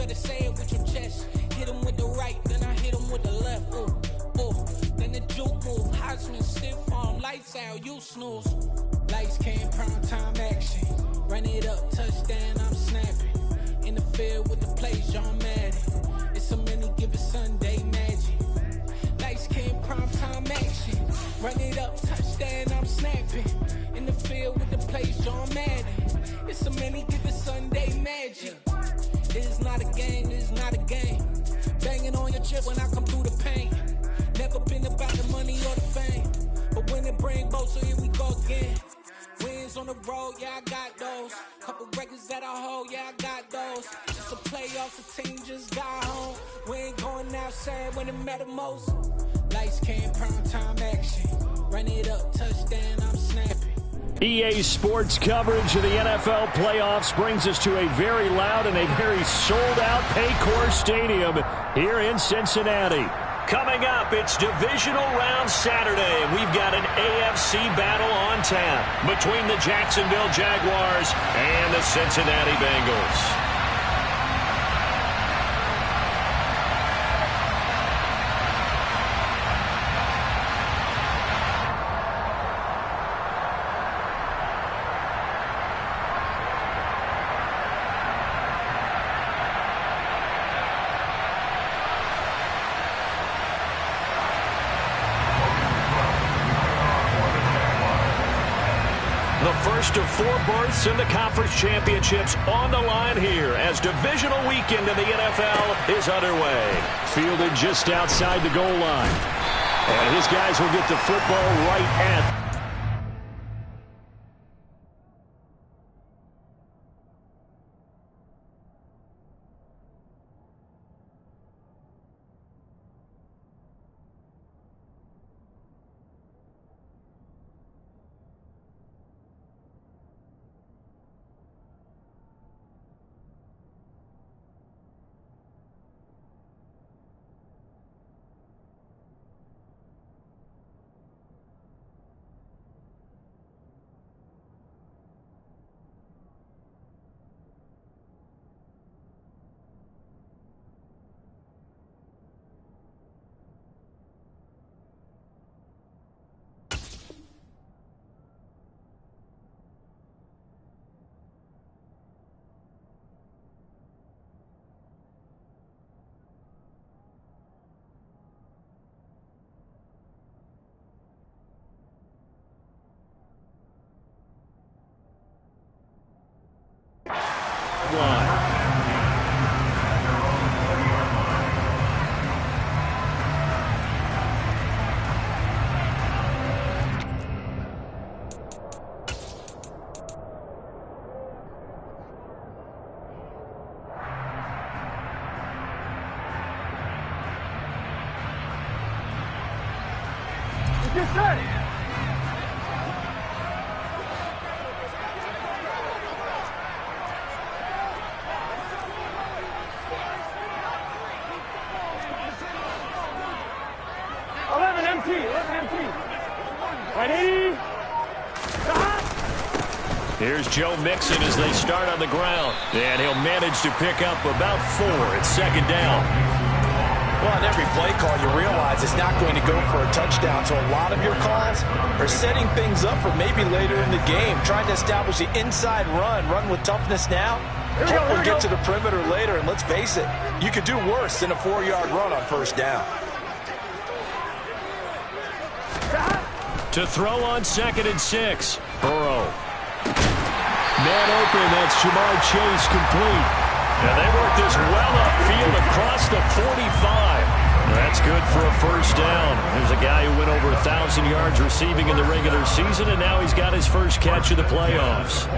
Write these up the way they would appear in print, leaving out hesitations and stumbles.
better say it with your chest. Hit him with the right, then I hit him with the left. Ooh, ooh. Then the juke move, Heisman, stiff arm, lights out, you snooze. Lights came, prime time action. Run it up, touchdown, I'm snapping. In the field with the plays, John Madden. It's a many given Sunday magic. Lights came, prime time action. Run it up, touchdown, I'm snapping. In the field with the plays, John Madden. It's a many given Sunday magic. It is not a game, it is not a game. Banging on your chip when I come through the paint. Never been about the money or the fame. But when it bring both, so here we go again. Wins on the road, yeah, I got those. Couple records that I hold, yeah, I got those. Just a playoffs, the team just got home. We ain't going outside when it matter most. Lights came, prime time action. Run it up, touchdown, I'm snapping. EA Sports coverage of the NFL playoffs brings us to a very loud and a very sold-out Paycor Stadium here in Cincinnati. Coming up, it's Divisional Round Saturday, and we've got an AFC battle on tap between the Jacksonville Jaguars and the Cincinnati Bengals. First of 4 berths in the conference championships on the line here as divisional weekend in the NFL is underway. Fielded just outside the goal line. And his guys will get the football right at Here's Joe Mixon as they start on the ground. And he'll manage to pick up about 4 at second down. Well, on every play call, you realize it's not going to go for a touchdown. So a lot of your calls are setting things up for maybe later in the game, trying to establish the inside run with toughness now. Hopefully get to the perimeter later, and let's face it, you could do worse than a 4-yard run on first down. To throw on 2nd and 6. Burrow. Man open, that's Jamar Chase complete. And they work this well upfield across the 45. That's good for a first down. There's a guy who went over 1,000 yards receiving in the regular season, and now he's got his first catch of the playoffs.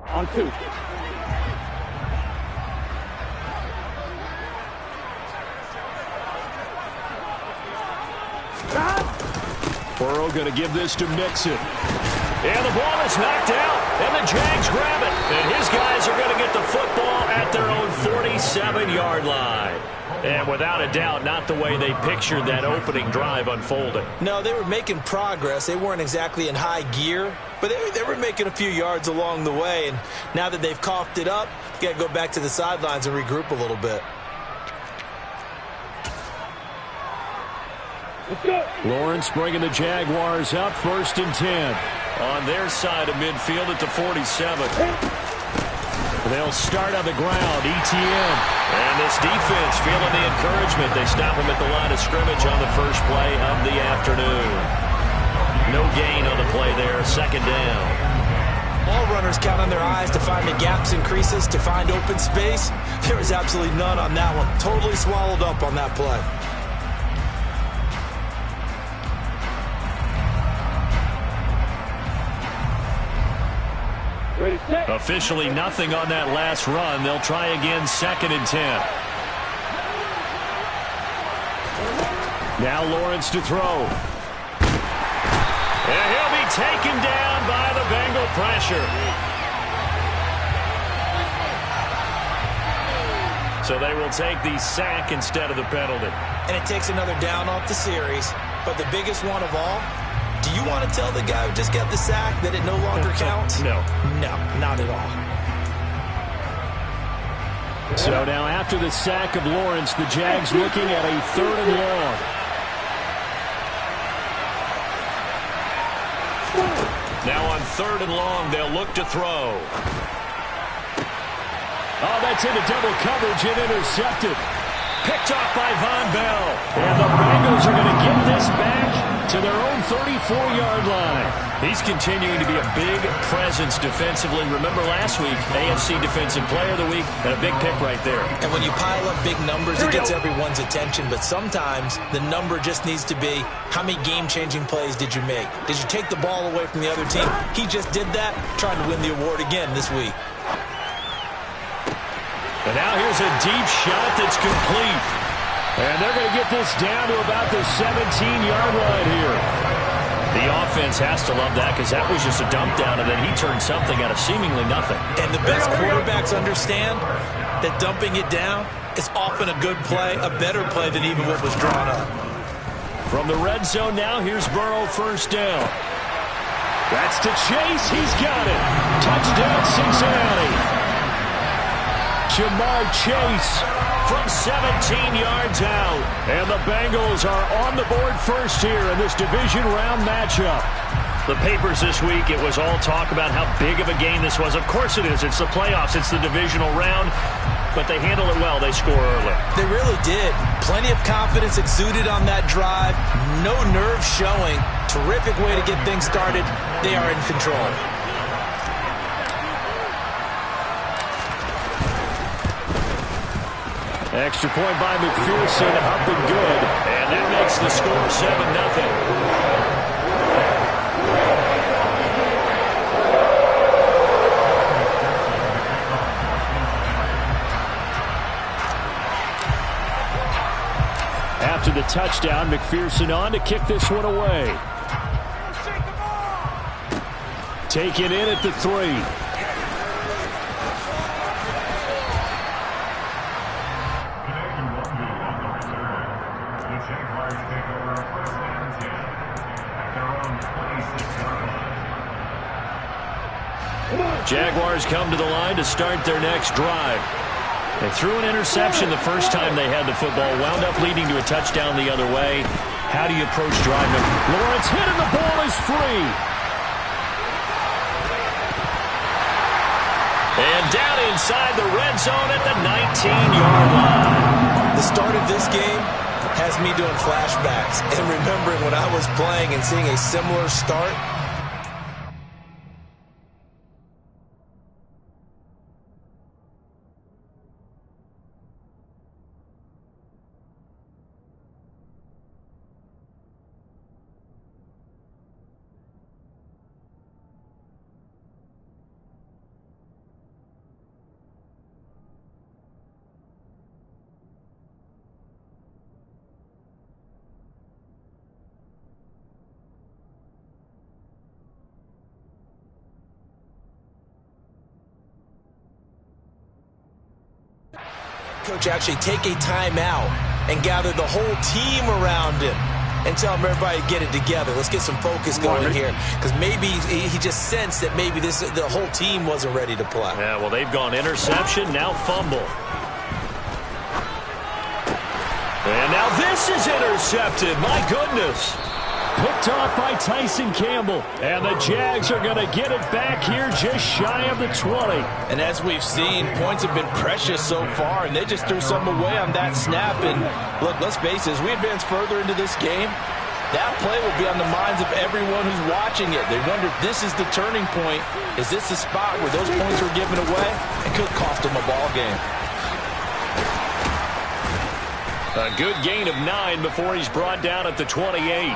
On 2. Burrow going to give this to Mixon. And the ball is knocked out, and the Jags grab it. And his guys are going to get the football at their own 47-yard line. And without a doubt, not the way they pictured that opening drive unfolding. No, they were making progress. They weren't exactly in high gear, but they were making a few yards along the way. And now that they've coughed it up, you got to go back to the sidelines and regroup a little bit. Lawrence bringing the Jaguars up 1st and 10. On their side of midfield at the 47. They'll start on the ground, ETN. And this defense feeling the encouragement. They stop him at the line of scrimmage on the first play of the afternoon. No gain on the play there, 2nd down. All runners count on their eyes to find the gaps and creases, to find open space. There was absolutely none on that one. Totally swallowed up on that play. Officially nothing on that last run. They'll try again, 2nd and 10. Now Lawrence to throw. And he'll be taken down by the Bengal pressure. So they will take the sack instead of the penalty. And it takes another down off the series. But the biggest one of all, do you want to tell the guy who just got the sack that it no longer counts? No. No, not at all. So now after the sack of Lawrence, the Jags looking at a 3rd and long. Now on 3rd and long, they'll look to throw. Oh, that's into double coverage and intercepted. Picked off by Von Bell. And the Bengals are going to get this back to their own 34-yard line. He's continuing to be a big presence defensively. Remember last week, AFC Defensive Player of the Week, and a big pick right there. And when you pile up big numbers, it gets everyone's attention. But sometimes the number just needs to be, how many game-changing plays did you make? Did you take the ball away from the other team? He just did that, trying to win the award again this week. And now here's a deep shot that's complete. And they're going to get this down to about the 17-yard line here. The offense has to love that because that was just a dump down, and then he turned something out of seemingly nothing. And the best quarterbacks understand that dumping it down is often a good play, a better play than even what was drawn up. From the red zone now, here's Burrow 1st down. That's to Chase. He's got it. Touchdown, Cincinnati. Jamar Chase from 17 yards out. And the Bengals are on the board first here in this division round matchup. The papers this week, it was all talk about how big of a game this was. Of course it is. It's the playoffs. It's the divisional round. But they handle it well. They score early. They really did. Plenty of confidence exuded on that drive. No nerves showing. Terrific way to get things started. They are in control. Extra point by McPherson, up and good. And that makes the score 7-0. After the touchdown, McPherson on to kick this one away. Taken in at the 3. Jaguars come to the line to start their next drive. They threw an interception the first time they had the football, wound up leading to a touchdown the other way. How do you approach driving? Lawrence hit and the ball is free. And down inside the red zone at the 19-yard line. The start of this game has me doing flashbacks and remembering when I was playing and seeing a similar start. Coach actually take a timeout and gather the whole team around him and tell him, everybody, get it together. Let's get some focus going here. Because maybe he just sensed that maybe the whole team wasn't ready to play. Yeah, well, they've gone interception, now fumble. And now this is intercepted. My goodness. Picked off by Tyson Campbell. And the Jags are going to get it back here just shy of the 20. And as we've seen, points have been precious so far, and they just threw some away on that snap. And look, let's face it, as we advance further into this game, that play will be on the minds of everyone who's watching it. They wonder if this is the turning point. Is this the spot where those points were given away? It could cost them a ball game. A good gain of 9 before he's brought down at the 28.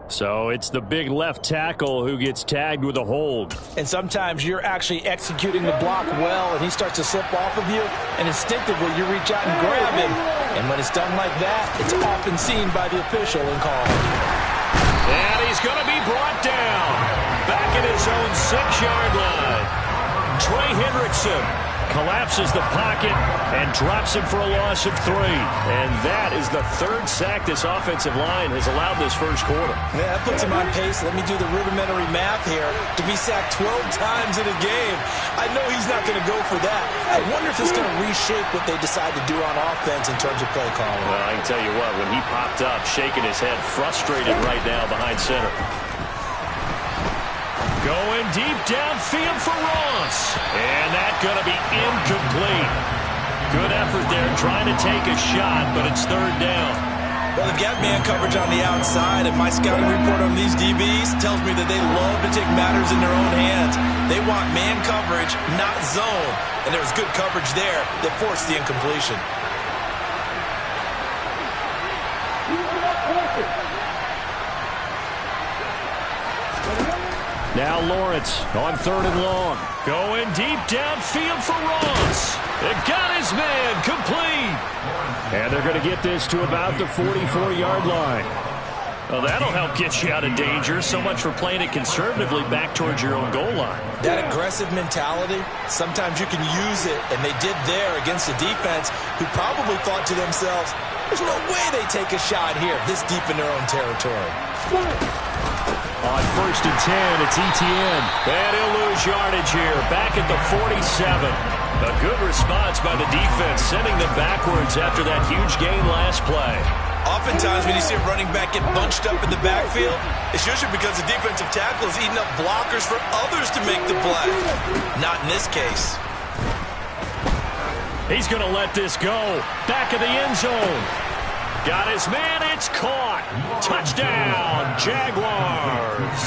So it's the big left tackle who gets tagged with a hold. And sometimes you're actually executing the block well, and he starts to slip off of you, and instinctively you reach out and grab him. And when it's done like that, it's often seen by the official and called. And he's going to be brought down. Back at his own 6-yard line. Trey Hendrickson collapses the pocket and drops him for a loss of 3. And that is the 3rd sack this offensive line has allowed this first quarter. Yeah, that puts him on pace. Let me do the rudimentary math here. To be sacked 12 times in a game, I know he's not going to go for that. I wonder if it's going to reshape what they decide to do on offense in terms of play calling. Well, I can tell you what, when he popped up, shaking his head, frustrated right now behind center. Going deep downfield for Ross. And that's going to be incomplete. Good effort there trying to take a shot, but it's 3rd down. Well, they've got man coverage on the outside, and my scouting report on these DBs tells me that they love to take matters in their own hands. They want man coverage, not zone. And there was good coverage there that forced the incompletion. Now Lawrence on 3rd and long. Going deep downfield for Ross. It got his man complete. And they're going to get this to about the 44-yard line. Well, that'll help get you out of danger. So much for playing it conservatively back towards your own goal line. That aggressive mentality, sometimes you can use it, and they did there against a defense who probably thought to themselves, there's no way they take a shot here this deep in their own territory. On 1st and 10, it's Etienne. And he'll lose yardage here, back at the 47. A good response by the defense, sending them backwards after that huge gain last play. Oftentimes when you see a running back get bunched up in the backfield, it's usually because the defensive tackle is eating up blockers for others to make the play. Not in this case. He's going to let this go. Back of the end zone. Got his man, it's caught. Touchdown, Jaguars.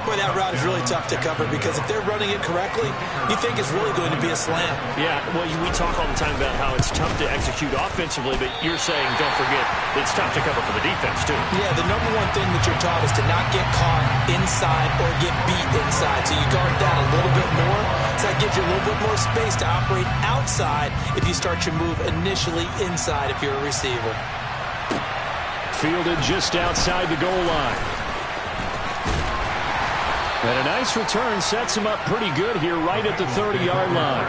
Boy, that route is really tough to cover because if they're running it correctly, you think it's really going to be a slant. Yeah, well, we talk all the time about how it's tough to execute offensively, but you're saying, don't forget, it's tough to cover for the defense, too. Yeah, the number one thing that you're taught is to not get caught inside or get beat inside. So you guard that a little bit more. So that gives you a little bit more space to operate outside if you start your move initially inside if you're a receiver. Fielded just outside the goal line. And a nice return sets him up pretty good here right at the 30-yard line.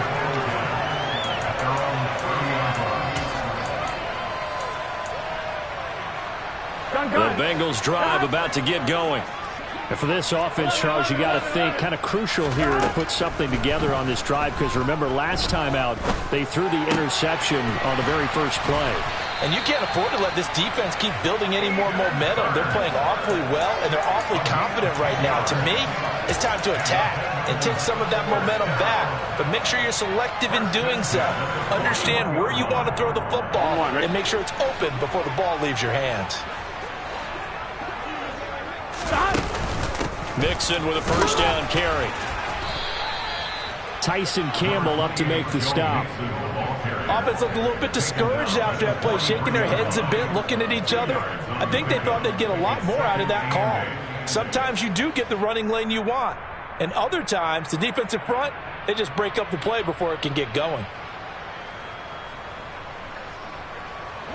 The Bengals drive about to get going. And for this offense, Charles, you got to think kind of crucial here to put something together on this drive because remember last time out they threw the interception on the very first play. And you can't afford to let this defense keep building any more momentum. They're playing awfully well, and they're awfully confident right now. To me, it's time to attack and take some of that momentum back, but make sure you're selective in doing so. Understand where you want to throw the football and make sure it's open before the ball leaves your hands. Mixon with a first down carry. Tyson Campbell up to make the stop. Offense looked a little bit discouraged after that play, shaking their heads a bit, looking at each other. I think they thought they'd get a lot more out of that call. Sometimes you do get the running lane you want, and other times the defensive front, they just break up the play before it can get going.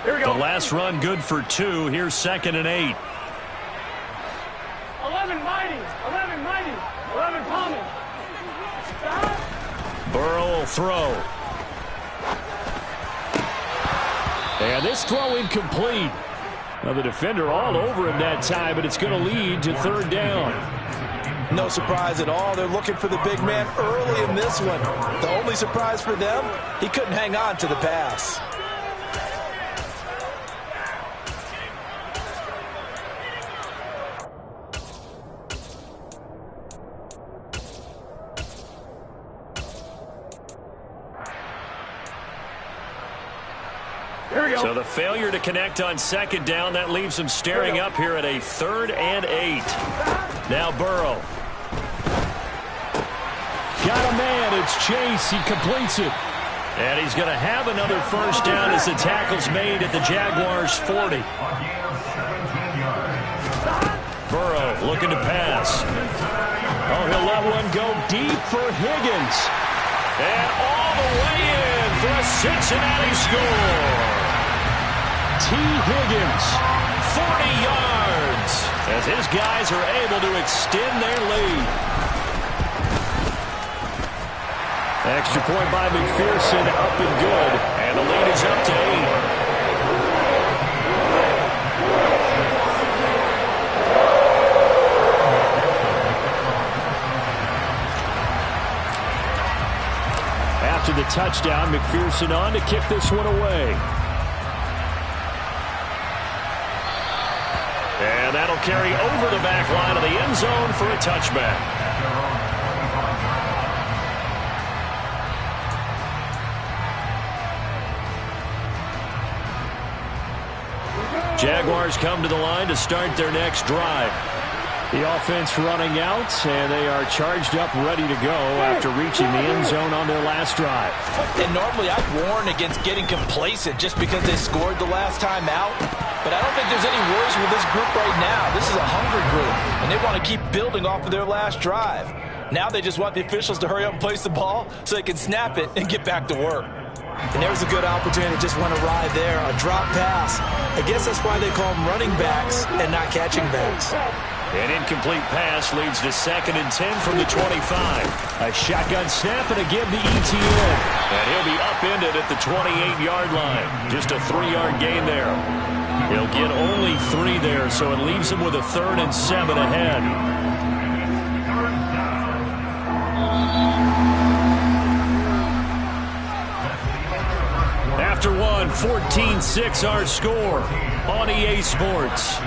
Here we go. The last run good for 2. Here's 2nd and 8. 11 mighty, 11 Tommy. Burrow will throw. And this throw incomplete. Well, the defender all over him that time, but it's going to lead to third down. No surprise at all. They're looking for the big man early in this one. The only surprise for them, he couldn't hang on to the pass. So the failure to connect on second down, that leaves him staring up here at a 3rd and 8. Now Burrow. Got a man. It's Chase. He completes it. And he's going to have another first down as the tackle's made at the Jaguars' 40. Burrow looking to pass. Oh, he'll let one go deep for Higgins. And all the way in for a Cincinnati score. T. Higgins, 40 yards, as his guys are able to extend their lead. Extra point by McPherson, up and good, and the lead is up to 8. After the touchdown, McPherson on to kick this one away. And that'll carry over the back line of the end zone for a touchback. Jaguars come to the line to start their next drive. The offense running out, and they are charged up, ready to go after reaching the end zone on their last drive. And normally I'd warn against getting complacent just because they scored the last time out. But I don't think there's any worries with this group right now. This is a hungry group, and they want to keep building off of their last drive. Now they just want the officials to hurry up and place the ball so they can snap it and get back to work. And there's a good opportunity to just want to ride there, a drop pass. I guess that's why they call them running backs and not catching backs. An incomplete pass leads to 2nd and 10 from the 25. A shotgun snap and again the ETN. And he'll be upended at the 28-yard line. Just a 3-yard gain there. He'll get only 3 there, so it leaves him with a 3rd and 7 ahead. After one, 14-6 our score on EA Sports.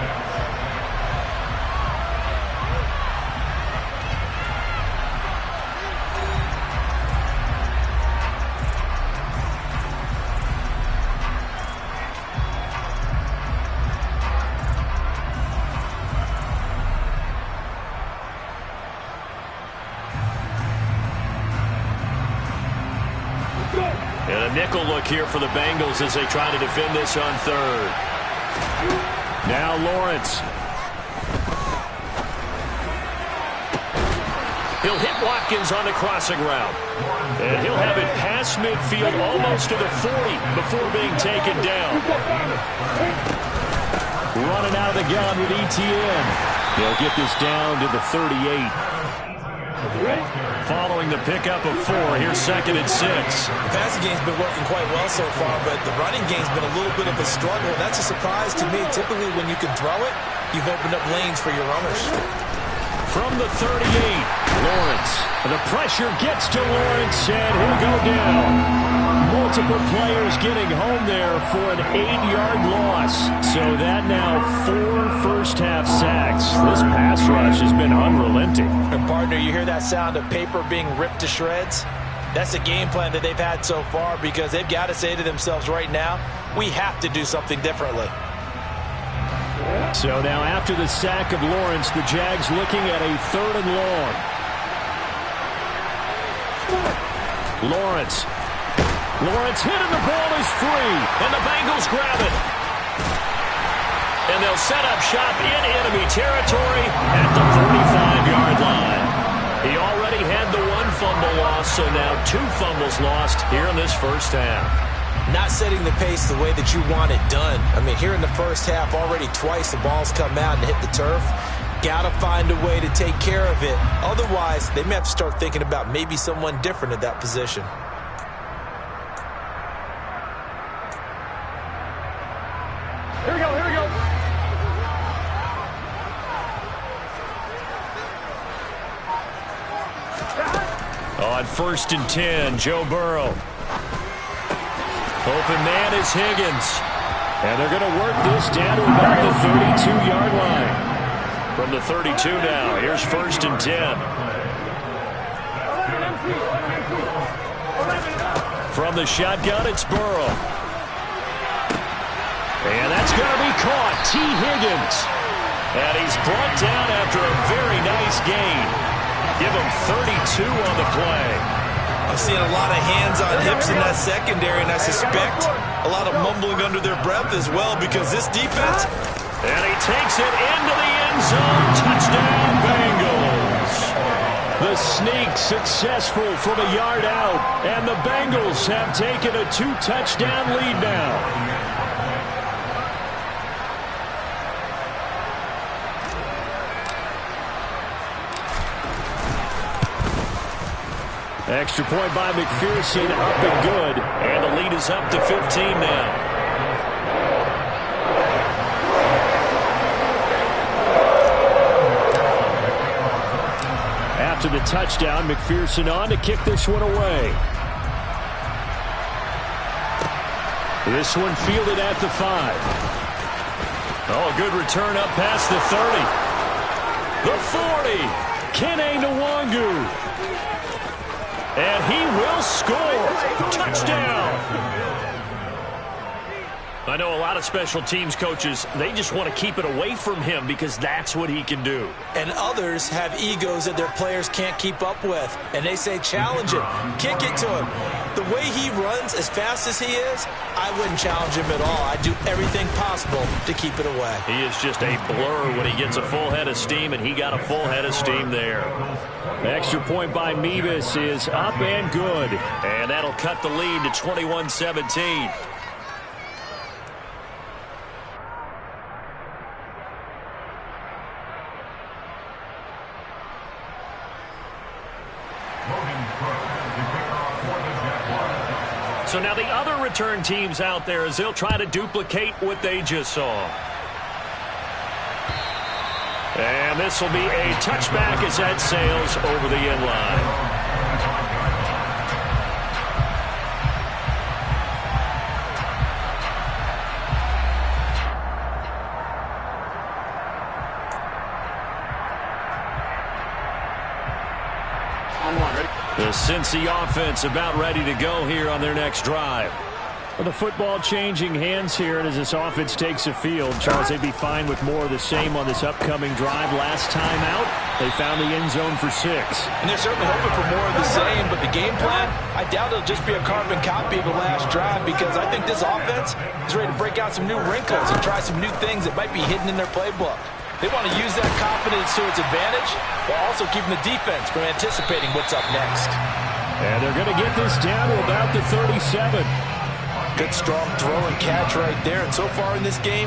And a nickel look here for the Bengals as they try to defend this on 3rd. Now Lawrence. He'll hit Watkins on the crossing route. And he'll have it past midfield almost to the 40 before being taken down. Running out of the gun with ETN. They'll get this down to the 38. Following the pickup of 4, here's 2nd and 6. The passing game's been working quite well so far, but the running game's been a little bit of a struggle. That's a surprise to me. Typically, when you can throw it, you've opened up lanes for your runners. From the 38, Lawrence. The pressure gets to Lawrence, and he'll go down. Multiple players getting home there for an 8-yard loss. So that now 4 first-half sacks. This pass rush has been unrelenting. And partner, you hear that sound of paper being ripped to shreds? That's a game plan that they've had so far because they've got to say to themselves right now, we have to do something differently. So now after the sack of Lawrence, the Jags looking at a 3rd and long. Lawrence hit and the ball is free. And the Bengals grab it. And they'll set up shop in enemy territory at the 45-yard line. He already had the 1 fumble loss, so now 2 fumbles lost here in this first half. Not setting the pace the way that you want it done. I mean, here in the first half, already twice the ball's come out and hit the turf. Got to find a way to take care of it. Otherwise, they may have to start thinking about maybe someone different at that position. On 1st and 10, Joe Burrow. Open man is Higgins. And they're going to work this down to about the 32-yard line. From the 32 now, here's 1st and 10. From the shotgun, it's Burrow. And that's going to be caught. T. Higgins. And he's brought down after a very nice gain. Give him 32 on the play. I'm seeing a lot of hands on hips in that secondary, and I suspect a lot of mumbling under their breath as well because this defense... And he takes it into the end zone. Touchdown, Bengals. The sneak successful from a yard out, and the Bengals have taken a 2-touchdown lead now. Extra point by McPherson, up and good. And the lead is up to 15 now. After the touchdown, McPherson on to kick this one away. This one fielded at the 5. Oh, a good return up past the 30. The 40. Kene Nwangu. And he will score. Touchdown. I know a lot of special teams coaches, they just want to keep it away from him because that's what he can do. And others have egos that their players can't keep up with. And they say, challenge him. Kick it to him. The way he runs as fast as he is, I wouldn't challenge him at all. I'd do everything possible to keep it away. He is just a blur when he gets a full head of steam, and he got a full head of steam there. Extra point by Mevis is up and good. And that'll cut the lead to 21-17. So now the other return teams out there as they'll try to duplicate what they just saw. And this will be a touchback as that sails over the end line. The Cincy offense about ready to go here on their next drive. Well, the football changing hands here, and as this offense takes the field, Charles, they'd be fine with more of the same on this upcoming drive. Last time out, they found the end zone for 6. And they're certainly hoping for more of the same, but the game plan, I doubt it'll just be a carbon copy of the last drive because I think this offense is ready to break out some new wrinkles and try some new things that might be hidden in their playbook. They want to use that confidence to its advantage while also keeping the defense from anticipating what's up next. And they're going to get this down to about the 37. Good strong throw and catch right there. And so far in this game,